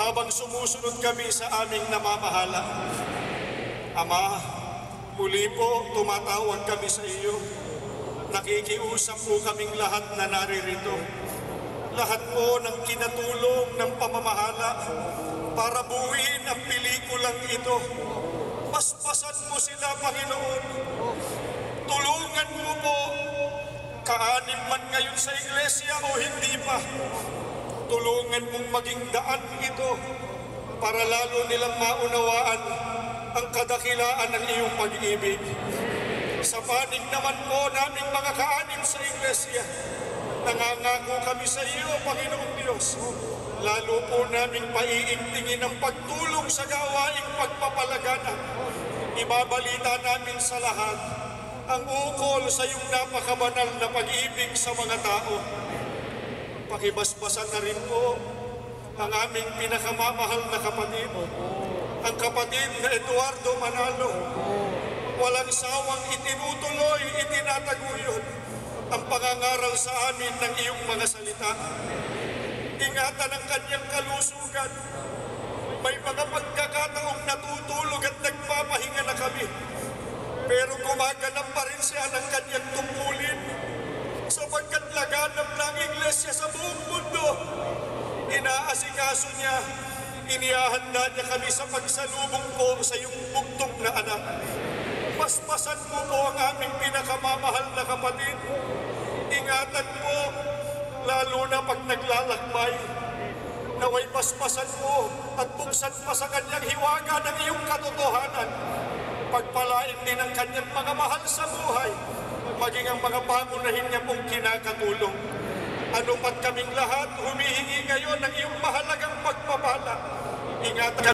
habang sumusunod kami sa aming namamahala. Ama, muli po tumatawag kami sa iyo. Nakikiusap po kaming lahat na naririto. Lahat po ng kinatulong ng pamamahala para buuin ang pelikulang ito. Paspasan mo sila, Panginoon. Tulungan mo po, kaanib man ngayon sa iglesia o hindi pa. Tulungan mong maging daan ito para lalo nilang maunawaan ang kadakilaan ng iyong pag-ibig. Sa panig naman po naming mga kaanib sa iglesia, nangangako kami sa iyo, Panginoong Diyos. Lalo po naming paiigtingin ang pagtulong sa gawaing pagpapalagana. Ibabalita namin sa lahat ang ukol sa iyong napakabanal na pag-ibig sa mga tao. Pakibasbasan na rin po ang aming pinakamamahal na kapatid, ang kapatid na Eduardo Manalo. Walang sawang itinutuloy, itinataguyod ang pangangaral sa amin ng iyong mga salita. Ingatan ang kanyang kalusugan. May mga pagkakataong natutulog at nagpapahinga na kami. Pero gumaganap pa rin siya ng kanyang tungkulin sapagkat laganap ng iglesia sa buong mundo. Inaasikaso niya, inihahanda niya kami sa pagsalubong po sa iyong bugtong na anak. Paspasan mo po ang aming pinakamamahal na kapatid. Ingatan po, lalo na pag naglalakbay. Naway paspasan mo at buksan pa sa kanyang hiwaga ng iyong katotohanan. Pagpalain din ang kanyang mga mahal sa buhay, maging ang mga pangunahin niya pong kinakatulong. Ano pat kaming lahat, humihingi ngayon ng iyong mahalagang pagpapala. Ingatan